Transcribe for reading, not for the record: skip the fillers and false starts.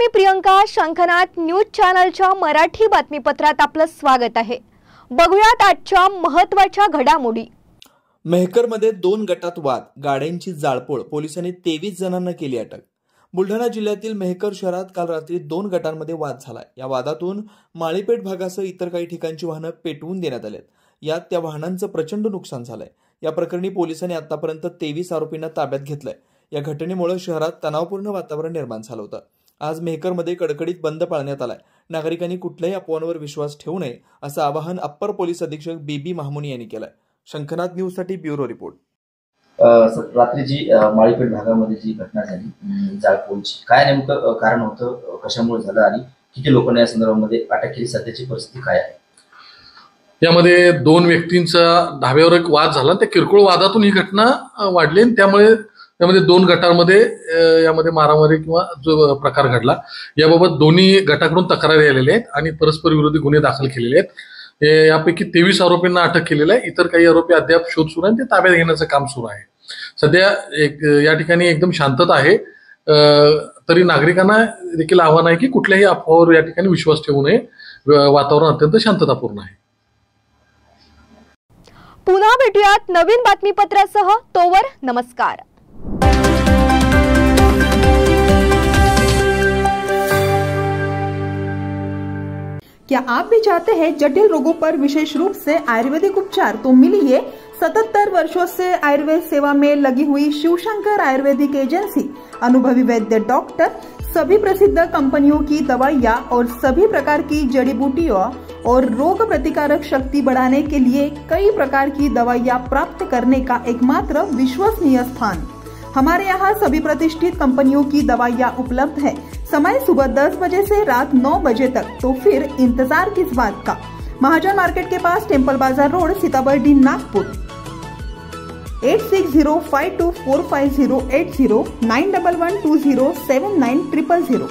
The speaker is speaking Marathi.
मी प्रियंका. शंखनाद न्यूज चॅनलच्या मराठी बातमीपत्रात आपलं स्वागत आहे. बघूयात आजच्या महत्त्वाच्या घडामोडी. मेहकरमध्ये 2 गटात वाद, गाड्यांची जाळपोळ, पोलिसांनी 23 जणांना केली अटक. बुलढाणा जिल्ह्यातील मेहकर शहरात काल रात्री 2 गटांमध्ये वाद झाला. या वादातून माळीपेठ भागासह इतर काही ठिकाणची वाहनं पेटवून देण्यात आली. यात त्या वाहनांचं प्रचंड नुकसान झालंय. या प्रकरणी पोलिसांनी आतापर्यंत 23 आरोपींना ताब्यात घेतलंय. या घटनेमुळे शहरात तणावपूर्ण वातावरण निर्माण झालं होतं. आज मेहकरमध्ये कडकडीत बंद पाळण्यात आलाय. नागरिकांनी कुठल्याही अफवांवर विश्वास ठेवू नये असं आवाहन अप्पर पोलीस अधीक्षक बीबी माहमुनी यांनी केलंय. शंखनाद न्यूजसाठी ब्युरो रिपोर्ट. रात्री जी माळीपेठ भागामध्ये जी घटना झाली जाळपोळची, काय नेमकं कारण होतं, कशामुळे झालं आणि किती लोकांना या संदर्भामध्ये अटक केली, सध्याची परिस्थिती काय आहे? यामध्ये 2 व्यक्तींचा धाब्यावर एक वाद झाला. त्या किरकोळ वादातून ही घटना वाढली आणि त्यामुळे त्यामध्ये 2 गटांमध्ये यामध्ये मारामारी किंवा जो प्रकार घडला. याबाबत दोन्ही गटाकडून तक्रारी आलेल्या आहेत आणि परस्पर विरोधी गुन्हे दाखल केलेले आहेत. यापैकी 23 आरोपींना अटक केलेलं आहे. इतर काही आरोपी अद्याप शोध सुरू आहे, ते ताब्यात घेण्याचं काम सुरू आहे. सध्या या ठिकाणी एकदम शांतता आहे. तरी नागरिकांना देखील आव्हान आहे की कुठल्याही अफवावर या ठिकाणी विश्वास ठेवू नये. वातावरण अत्यंत शांततापूर्ण आहे. पुन्हा भेटूयात नवीन बातमीपत्रासह. तोवर नमस्कार. क्या आप भी चाहते हैं जटिल रोगों पर विशेष रूप से आयुर्वेदिक उपचार? तो मिलिए 77 वर्षों से आयुर्वेद सेवा में लगी हुई शिवशंकर आयुर्वेदिक एजेंसी. अनुभवी वैद्य डॉक्टर, सभी प्रसिद्ध कंपनियों की दवाइयाँ और सभी प्रकार की जड़ी बूटियों और रोग प्रतिकारक शक्ति बढ़ाने के लिए कई प्रकार की दवाइयाँ प्राप्त करने का एकमात्र विश्वसनीय स्थान. हमारे यहाँ सभी प्रतिष्ठित कंपनियों की दवाइयाँ उपलब्ध है. समय सुबह 10 बजे से रात 9 बजे तक. तो फिर इंतजार किस बात का? महाजन मार्केट के पास, टेम्पल बाजार रोड, सीताबर्डी, नागपुर. 8605245080 9112079000.